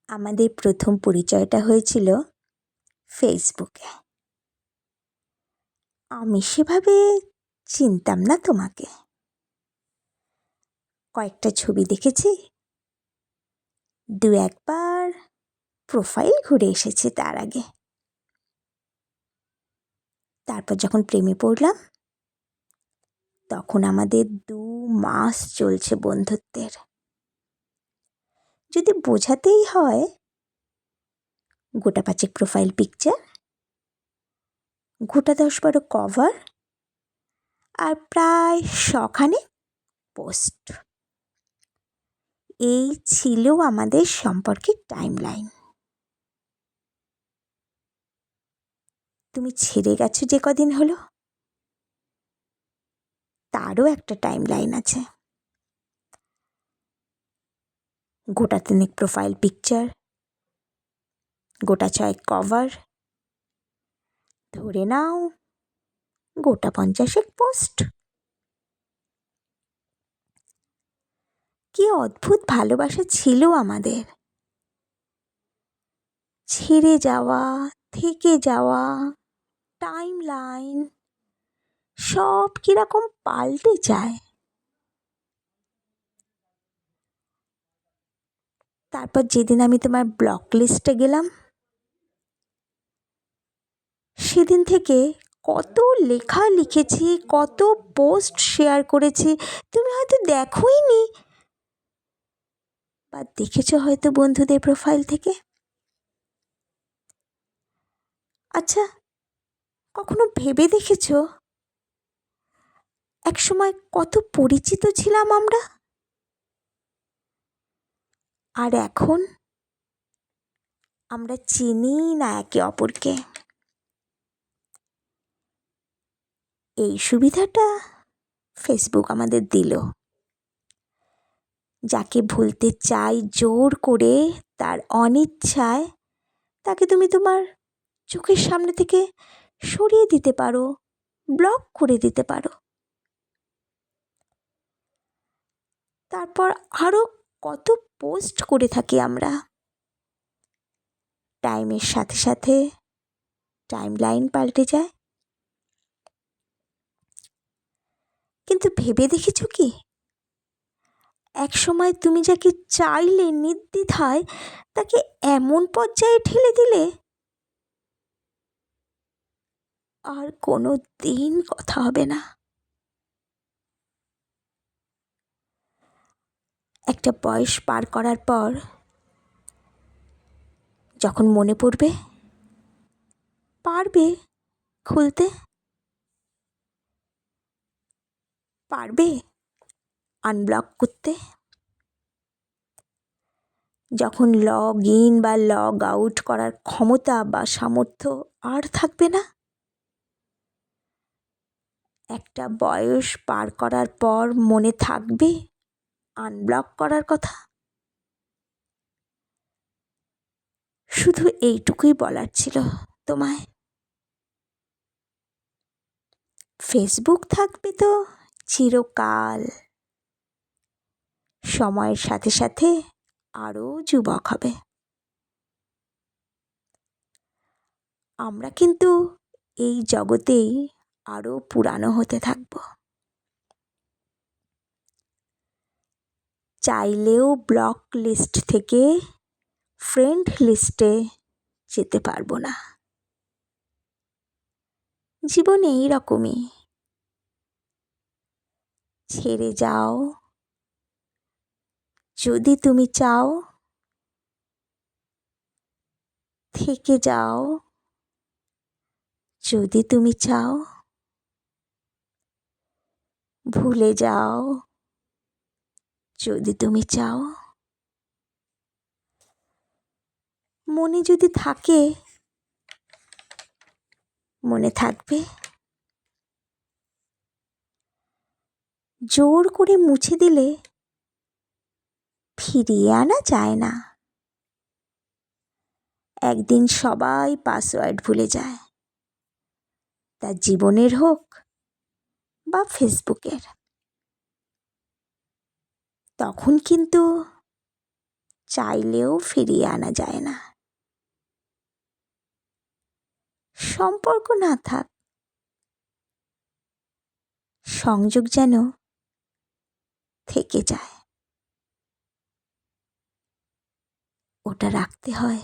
আমাদের প্রথম পরিচয়টা হয়েছিল ফেসবুকে। আমি সেভাবে চিনতাম না তোমাকে। কয়েকটা ছবি দেখেছি, দু একবার প্রোফাইল ঘুরে এসেছি তার আগে। তারপর যখন প্রেমে পড়লাম, তখন আমাদের 2 মাস চলছে বন্ধুত্বের। যদি বোঝাতেই হয়, গোটা 5 প্রোফাইল পিকচার, গোটা 10-12 কভার, আর প্রায় 100 পোস্ট। এই ছিল আমাদের সম্পর্কের টাইমলাইন। তুমি ছেড়ে গেছো যে কদিন হলো, তারও একটা টাইমলাইন আছে। গোটা 3 প্রোফাইল পিকচার, গোটা 6 কভার, ধরে নাও গোটা 50 পোস্ট। কি অদ্ভুত ভালোবাসা ছিল আমাদের। ছেড়ে যাওয়া, থেকে যাওয়া, টাইমলাইন সব কিরকম পাল্টে যায়। তারপর যেদিন আমি তোমার ব্লক লিস্টে গেলাম, সেদিন থেকে কত লেখা লিখেছি, কত পোস্ট শেয়ার করেছি, তুমি হয়তো দেখোই নি, বা দেখেছো হয়তো বন্ধুদের প্রোফাইল থেকে। আচ্ছা, কখনো ভেবে দেখেছো একসময় কত পরিচিত ছিলাম আমরা, আর এখন আমরা চিনি না একে অপরকে। এই সুবিধাটা ফেসবুক আমাদের দিল। যাকে ভুলতে চাই জোর করে, তার অনিচ্ছায় তাকে তুমি তোমার চোখের সামনে থেকে সরিয়ে দিতে পারো, ব্লক করে দিতে পারো। তারপর আরও কত পোস্ট করে থাকি আমরা। টাইমের সাথে সাথে টাইমলাইন পাল্টে যায়। কিন্তু ভেবে দেখেছো কি, এক সময় তুমি যাকে চাইলে নির্দ্বিধায়, তাকে এমন পর্যায়ে ঠেলে দিলে আর কোনো দিন কথা হবে না। একটা বয়স পার করার পর যখন মনে পড়বে, পারবে খুলতে, পারবে আনব্লক করতে। যখন লগ ইন বা লগ আউট করার ক্ষমতা বা সামর্থ্য আর থাকবে না, একটা বয়স পার করার পর মনে থাকবে আনব্লক করার কথা। শুধু এইটুকুই বলার ছিল তোমায়। ফেসবুক থাকবে তো চিরকাল, সময়ের সাথে সাথে আরও যুবক হবে। আমরা কিন্তু এই জগতেই আরও পুরানো হতে থাকব। চাইলেও ব্লক লিস্ট থেকে ফ্রেন্ড লিস্টে যেতে পারবো না। জীবন এইরকমই, ছেড়ে যাও যদি তুমি চাও, থেকে যাও যদি তুমি চাও, ভুলে যাও যদি তুমি চাও। মনে যদি থাকে, মনে থাকবে। জোর করে মুছে দিলে ফিরিয়ে আনা যায় না। একদিন সবাই পাসওয়ার্ড ভুলে যায়, তার জীবনের হোক বা ফেসবুকের। তখন কিন্তু চাইলেও ফিরিয়ে আনা যায় না। সম্পর্ক না থাক, সংযোগ যেন থেকে যায়, ওটা রাখতে হয়